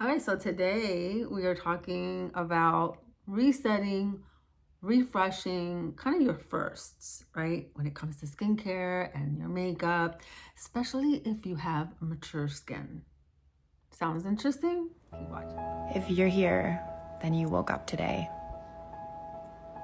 All right, so today we are talking about resetting, refreshing, kind of your firsts, right? When it comes to skincare and your makeup, especially if you have mature skin. Sounds interesting? Keep watching. If you're here, then you woke up today.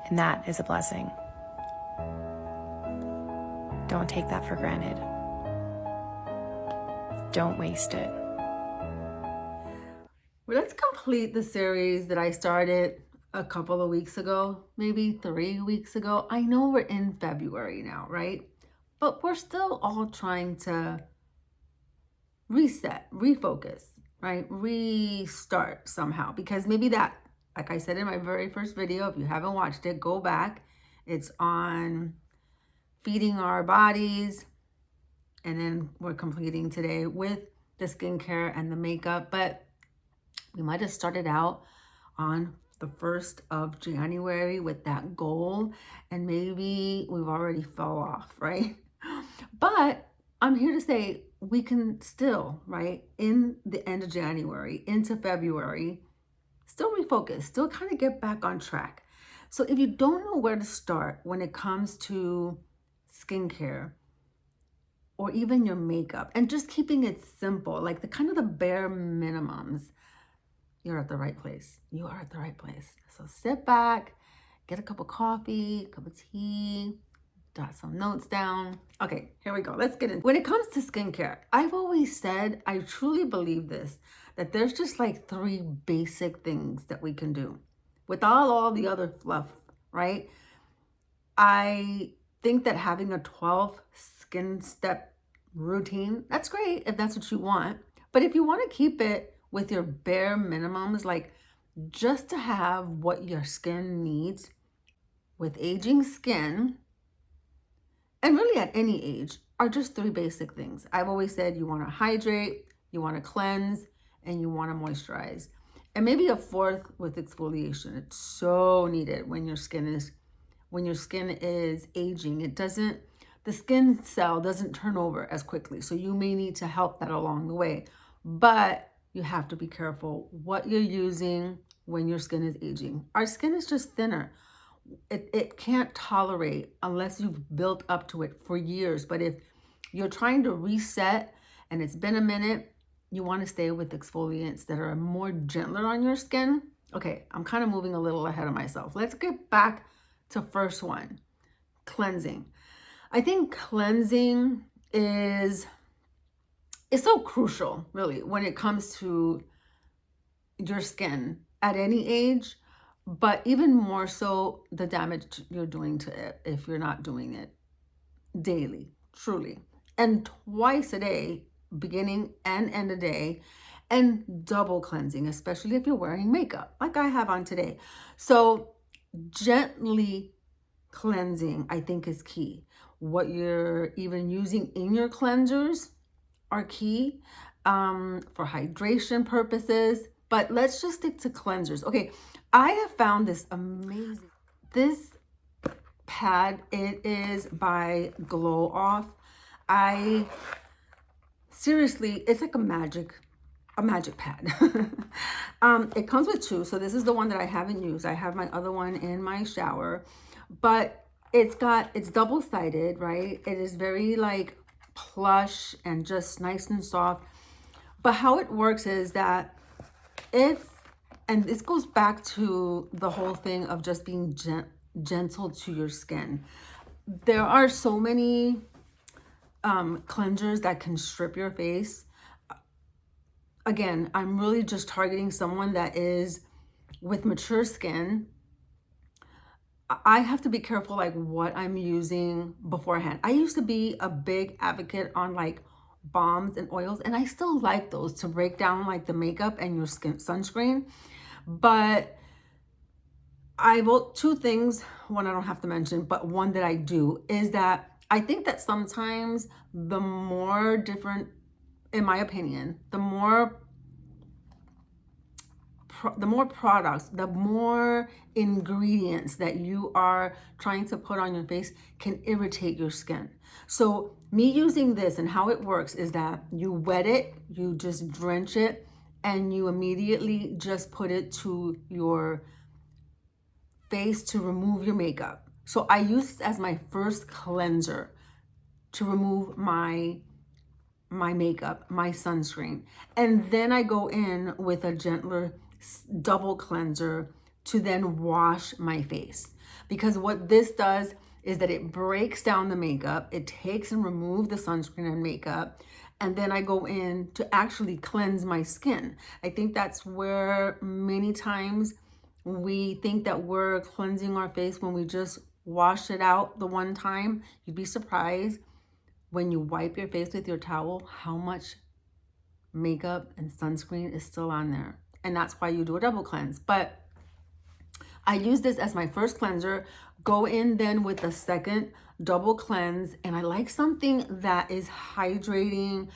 And that is a blessing. Don't take that for granted. Don't waste it. Well, let's complete the series that I started a couple of weeks ago, maybe 3 weeks ago. I know we're in February now, right? But we're still all trying to reset, refocus, right? Restart somehow, because maybe that, like I said in my very first video, if you haven't watched it, go back. It's on feeding our bodies. And then we're completing today with the skincare and the makeup. But we might have started out on the 1st of January with that goal, and maybe we've already fell off, right? But I'm here to say we can still, right, in the end of January into February, still refocus, still kind of get back on track. So if you don't know where to start when it comes to skincare or even your makeup, and just keeping it simple, like the kind of the bare minimums, you're at the right place. You are at the right place. So sit back, get a cup of coffee, a cup of tea, jot some notes down. Okay, here we go. Let's get in. When it comes to skincare, I've always said, I truly believe this, that there's just like 3 basic things that we can do without all the other fluff, right? I think that having a 12 skin step routine, that's great if that's what you want. But if you want to keep it with your bare minimums, like just to have what your skin needs with aging skin, and really at any age, are just 3 basic things. I've always said you want to hydrate, you want to cleanse, and you want to moisturize. And maybe a 4th with exfoliation. It's so needed when your skin is aging. The skin cell doesn't turn over as quickly. So you may need to help that along the way. But you have to be careful what you're using when your skin is aging. Our skin is just thinner. It can't tolerate unless you've built up to it for years. But if you're trying to reset and it's been a minute, you want to stay with exfoliants that are more gentler on your skin. Okay, I'm kind of moving a little ahead of myself. Let's get back to first one, cleansing. I think cleansing is so crucial, really, when it comes to your skin at any age, but even more so the damage you're doing to it if you're not doing it daily, truly. And twice a day, beginning and end of day, and double cleansing, especially if you're wearing makeup like I have on today. So gently cleansing, I think, is key. What you're even using in your cleansers are key for hydration purposes. But let's just stick to cleansers. Okay, I have found this amazing. This pad, it is by Glow Off. Seriously, it's like a magic pad. It comes with 2. So this is the one that I haven't used. I have my other one in my shower, but it's double-sided, right? It is very like plush and just nice and soft. But how it works is that and this goes back to the whole thing of just being gentle to your skin. There are so many cleansers that can strip your face. Again, I'm really just targeting someone that is with mature skin. I have to be careful like what I'm using beforehand. I used to be a big advocate on like balms and oils, and I still like those to break down like the makeup and your skin sunscreen. But I will 2 things, one I don't have to mention, but one that I do is that I think that sometimes the more different, in my opinion, the more products, the more ingredients that you are trying to put on your face can irritate your skin. So me using this, and how it works is that you wet it, you just drench it and you immediately just put it to your face to remove your makeup. So I use this as my first cleanser to remove my makeup, my sunscreen. And then I go in with a gentler double cleanser to then wash my face. Because what this does is that it breaks down the makeup, it takes and removes the sunscreen and makeup, and then I go in to actually cleanse my skin. I think that's where many times we think that we're cleansing our face when we just wash it out the one time. You'd be surprised when you wipe your face with your towel how much makeup and sunscreen is still on there. And that's why you do a double cleanse. But I use this as my first cleanser, go in then with the second double cleanse, and I like something that is hydrating,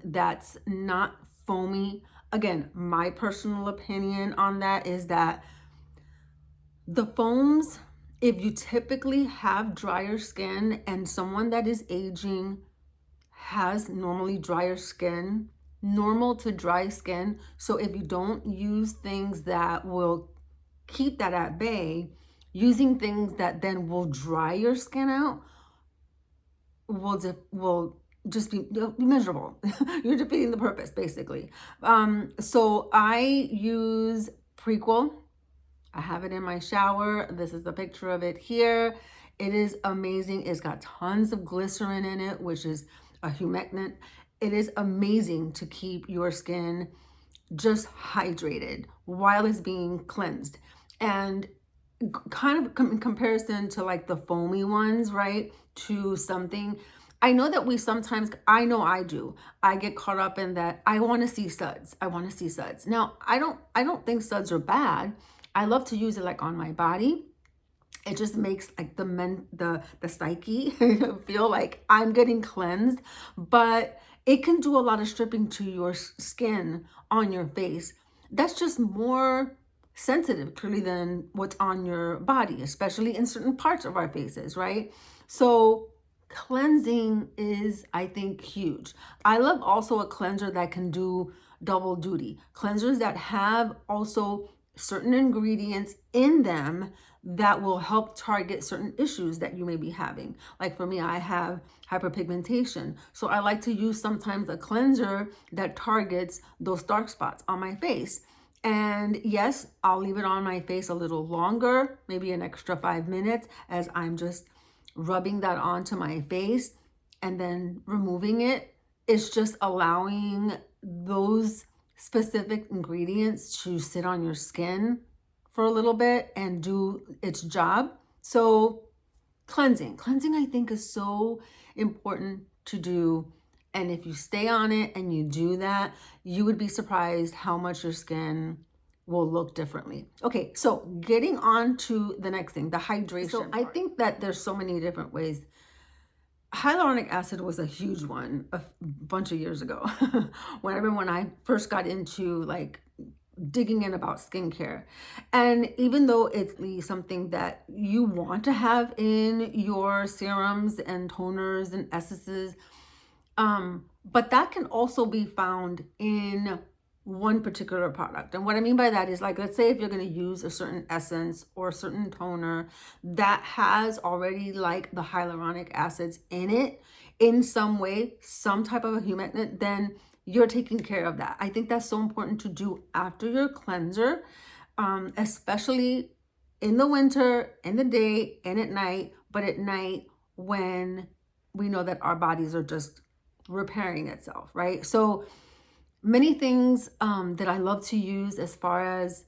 that's not foamy. Again, my personal opinion on that is that the foams, if you typically have drier skin and someone that is aging has normally drier skin, normal to dry skin. So if you don't use things that will keep that at bay, using things that then will dry your skin out will just be miserable. You're defeating the purpose, basically. So I use Prequel. I have it in my shower. This is a picture of it here. It is amazing. It's got tons of glycerin in it, which is a humectant. It is amazing to keep your skin just hydrated while it's being cleansed. And kind of in comparison to like the foamy ones, right? To something, I know that we sometimes, I know I do. I get caught up in that. I want to see suds. I want to see suds. Now, I don't think suds are bad. I love to use it like on my body. It just makes like the psyche feel like I'm getting cleansed, but it can do a lot of stripping to your skin on your face. That's just more sensitive clearly than what's on your body, especially in certain parts of our faces, right? So cleansing is, I think, huge. I love also a cleanser that can do double duty. Cleansers that have also certain ingredients in them that will help target certain issues that you may be having. Like for me, I have hyperpigmentation. So I like to use sometimes a cleanser that targets those dark spots on my face. And yes, I'll leave it on my face a little longer, maybe an extra 5 minutes as I'm just rubbing that onto my face and then removing it. It's just allowing those specific ingredients to sit on your skin for a little bit and do its job. So cleansing I think is so important to do. And if you stay on it and you do that, you would be surprised how much your skin will look differently. Okay, so getting on to the next thing, the hydration. So I think that there's so many different ways. Hyaluronic acid was a huge one a bunch of years ago. when I first got into like digging in about skincare. And even though it's something that you want to have in your serums and toners and essences, but that can also be found in one particular product. And what I mean by that is like, let's say if you're going to use a certain essence or a certain toner that has already like the hyaluronic acids in it in some way, some type of a humectant, then you're taking care of that. I think that's so important to do after your cleanser, especially in the winter, in the day, and at night, but at night when we know that our bodies are just repairing itself, right? So many things that I love to use as far as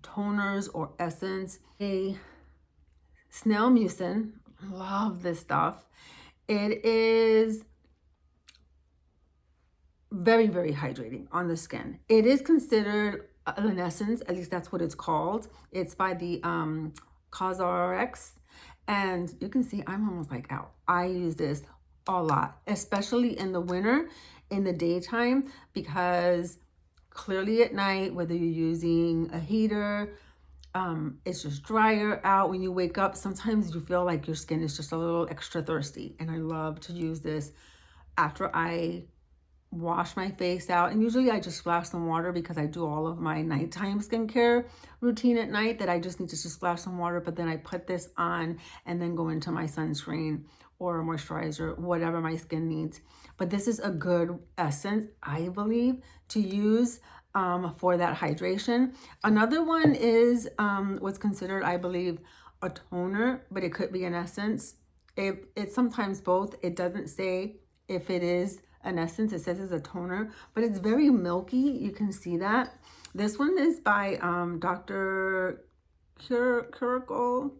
toners or essence. A snail mucin, love this stuff. It is very, very hydrating on the skin. It is considered an essence, at least that's what it's called. It's by the COSRX, and you can see I'm almost like out. I use this a lot, especially in the winter, in the daytime, because clearly at night, whether you're using a heater, it's just drier out. When you wake up, sometimes you feel like your skin is just a little extra thirsty, and I love to use this after I wash my face out. And usually I just splash some water because I do all of my nighttime skincare routine at night, that I just need to just splash some water. But then I put this on and then go into my sunscreen or moisturizer, whatever my skin needs. But this is a good essence, I believe, to use for that hydration. Another one is what's considered, I believe, a toner, but it could be an essence. It's sometimes both. It doesn't say if it is an essence, it says it's a toner, but it's very milky. You can see that. This one is by Dr. Curicle.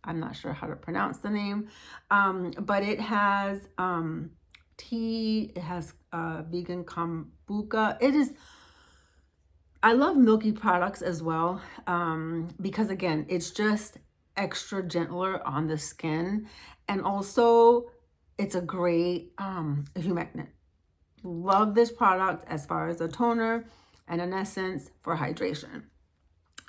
I'm not sure how to pronounce the name, but it has tea. It has vegan kombucha. I love milky products as well, because again, it's just extra gentler on the skin, and also it's a great humectant. Love this product as far as a toner and an essence for hydration.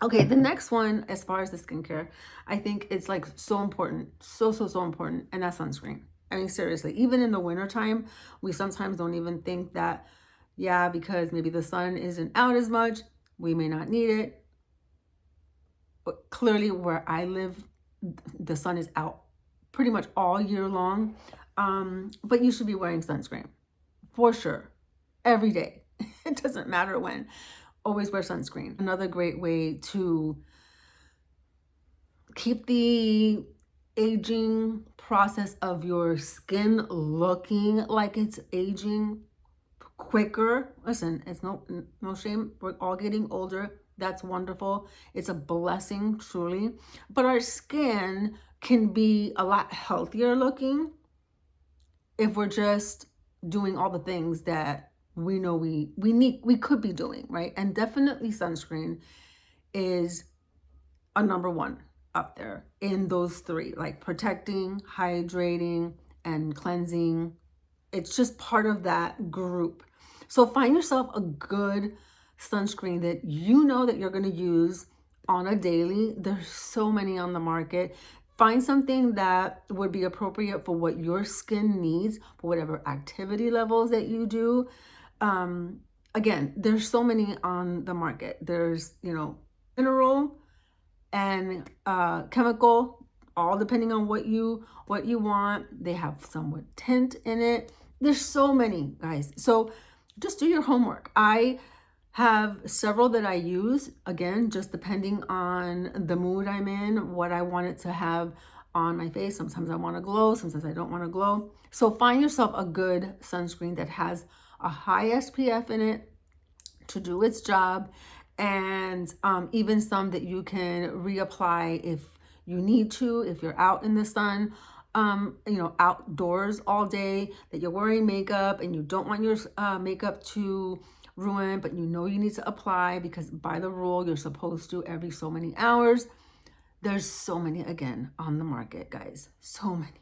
Okay, the next one, as far as the skincare, I think it's like so important, so important, and that's sunscreen. I mean, seriously, even in the wintertime, we sometimes don't even think that, yeah, because maybe the sun isn't out as much, we may not need it. But clearly where I live, the sun is out pretty much all year long. But you should be wearing sunscreen for sure, every day. It doesn't matter when. Always wear sunscreen. Another great way to keep the aging process of your skin looking like it's aging quicker. Listen, it's no shame. We're all getting older. That's wonderful. It's a blessing, truly. But our skin can be a lot healthier looking if we're just doing all the things that we know we could be doing, right? And definitely sunscreen is a number one up there in those three, like protecting, hydrating, and cleansing. It's just part of that group. So find yourself a good sunscreen that you know that you're going to use on a daily. There's so many on the market. Find something that would be appropriate for what your skin needs, for whatever activity levels that you do. Again, there's so many on the market. There's, mineral and chemical, all depending on what you want. They have somewhat tint in it. There's so many, guys. So just do your homework. I have several that I use, again, just depending on the mood I'm in, what I want it to have on my face. Sometimes I want to glow, sometimes I don't want to glow. So find yourself a good sunscreen that has a high SPF in it to do its job, and even some that you can reapply if you need to, if you're out in the sun, outdoors all day, that you're wearing makeup and you don't want your makeup to ruin, but you need to apply, because by the rule you're supposed to every so many hours. There's so many, again, on the market, guys, so many.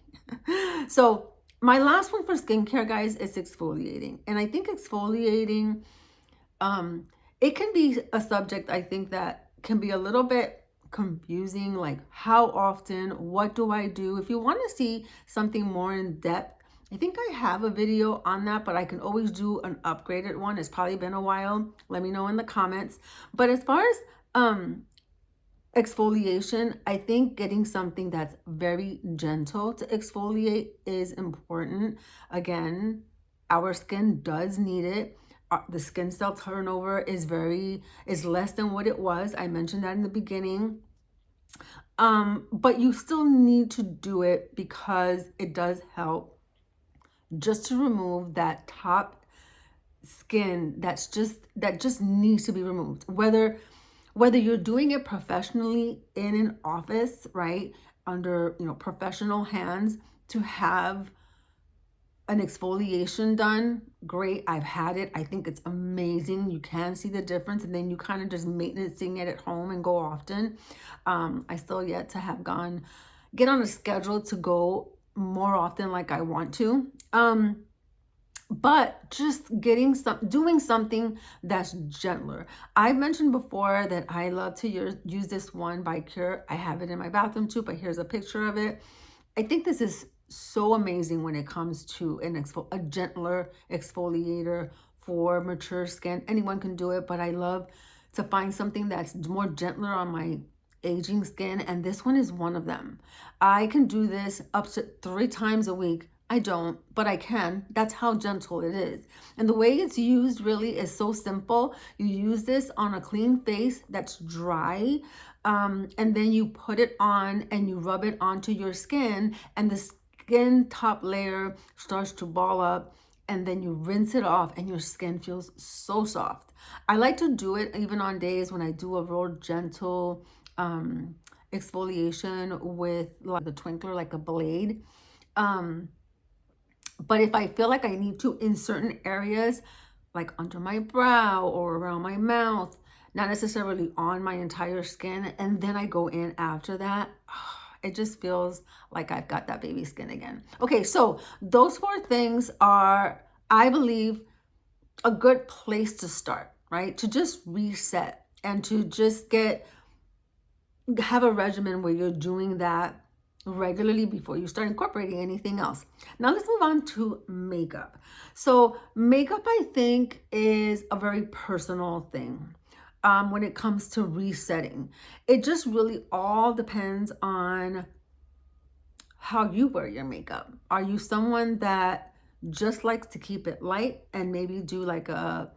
So my last one for skincare, guys, is exfoliating. And I think exfoliating, it can be a subject, I think, that can be a little bit confusing, like how often, what do I do? If you want to see something more in depth, I think I have a video on that, but I can always do an upgraded one. It's probably been a while. Let me know in the comments. But as far as exfoliation, I think getting something that's very gentle to exfoliate is important. Again, our skin does need it. The skin cell turnover is less than what it was. I mentioned that in the beginning. But you still need to do it because it does help just to remove that top skin that just needs to be removed. Whether you're doing it professionally in an office, right, under professional hands, to have an exfoliation done, great. I've had it. I think it's amazing. You can see the difference, and then you kind of just maintaining it at home and go often. I still yet to have get on a schedule to go more often like I want to. But just doing something that's gentler. I've mentioned before that I love to use this one by Cure. I have it in my bathroom too, but here's a picture of it. I think this is so amazing when it comes to a gentler exfoliator for mature skin. Anyone can do it, but I love to find something that's more gentler on my aging skin, and this one is one of them. I can do this up to 3 times a week. I don't, but I can. That's how gentle it is. And the way it's used really is so simple. You use this on a clean face that's dry, and then you put it on and you rub it onto your skin, and the skin top layer starts to ball up, and then you rinse it off and your skin feels so soft. I like to do it even on days when I do a real gentle exfoliation with like the twinkler, like a blade. But if I feel like I need to in certain areas, like under my brow or around my mouth, not necessarily on my entire skin, and then I go in after that, it just feels like I've got that baby skin again. Okay, so those 4 things are, I believe, a good place to start, right? To just reset and to just have a regimen where you're doing that regularly before you start incorporating anything else. Now let's move on to makeup. So makeup, I think, is a very personal thing. When it comes to resetting, it just really all depends on how you wear your makeup. Are you someone that just likes to keep it light and maybe do like a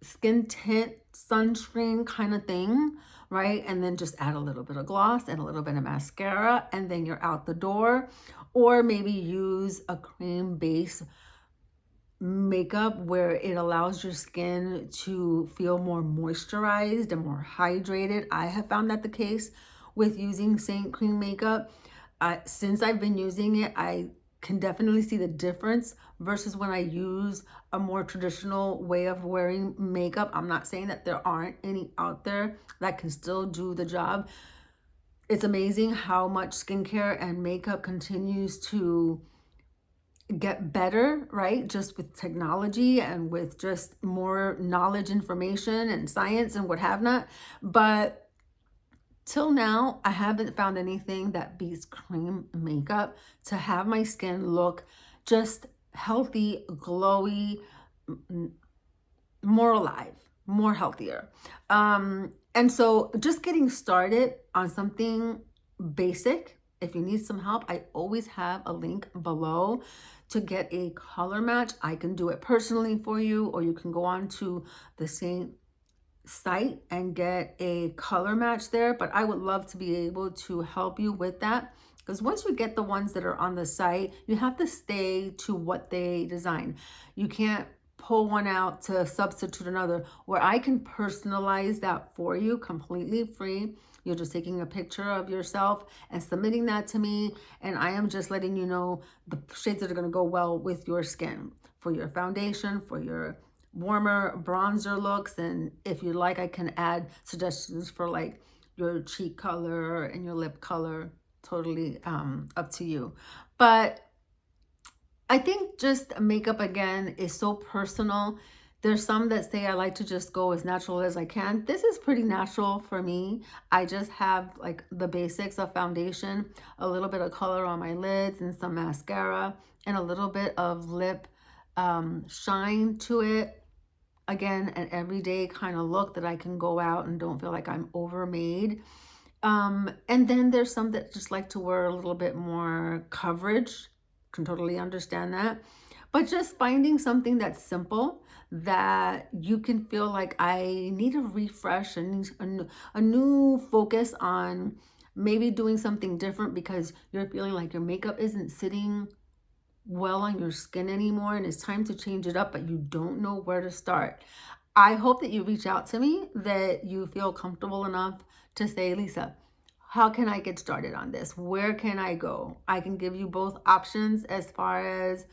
skin tint sunscreen kind of thing, right? And then just add a little bit of gloss and a little bit of mascara, and then you're out the door? Or maybe use a cream base makeup where it allows your skin to feel more moisturized and more hydrated. I have found that the case with using Seint cream makeup. Since I've been using it, I can definitely see the difference versus when I use a more traditional way of wearing makeup. I'm not saying that there aren't any out there that can still do the job. It's amazing how much skincare and makeup continues to get better, right? Just with technology and with just more knowledge, information, and science and what have not. But till now, I haven't found anything that beats cream makeup to have my skin look just healthy, glowy, more alive, more healthier. And so just getting started on something basic, if you need some help, I always have a link below to get a color match. I can do it personally for you, or you can go on to the Seint site and get a color match there. But I would love to be able to help you with that, because once you get the ones that are on the site, you have to stay to what they design. You can't pull one out to substitute another, where I can personalize that for you completely free. You're just taking a picture of yourself and submitting that to me, and I am just letting you know the shades that are going to go well with your skin for your foundation, for your warmer bronzer looks. And if you like, I can add suggestions for like your cheek color and your lip color. Totally up to you. But I think just makeup, again, is so personal. There's some that say I like to just go as natural as I can. This is pretty natural for me. I just have like the basics of foundation, a little bit of color on my lids and some mascara, and a little bit of lip shine to it. Again, an everyday kind of look that I can go out and don't feel like I'm overmade. And then there's some that just like to wear a little bit more coverage. Can totally understand that. But just finding something that's simple that you can feel like I need a refresh and a new focus on maybe doing something different because you're feeling like your makeup isn't sitting well on your skin anymore and it's time to change it up, but you don't know where to start. I hope that you reach out to me, that you feel comfortable enough to say, Lisa, how can I get started on this? Where can I go? I can give you both options as far as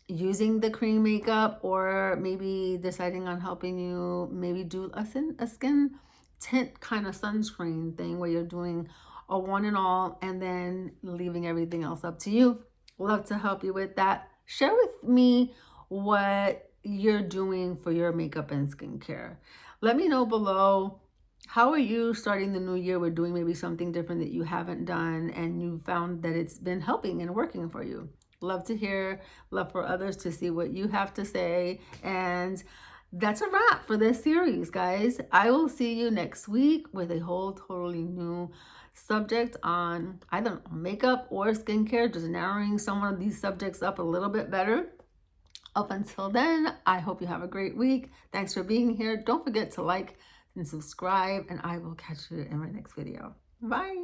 using the cream makeup, or maybe deciding on helping you maybe do a skin tint kind of sunscreen thing where you're doing a one and all and then leaving everything else up to you. Love to help you with that. Share with me what you're doing for your makeup and skincare. Let me know below How are you starting the new year with doing maybe something different that you haven't done and you found that it's been helping and working for you? Love to hear, love for others to see what you have to say. And that's a wrap for this series, guys. I will see you next week with a whole totally new subject on, I don't know, makeup or skincare, just narrowing some of these subjects up a little bit better. Up until then, I hope you have a great week. Thanks for being here. Don't forget to like and subscribe, and I will catch you in my next video. Bye.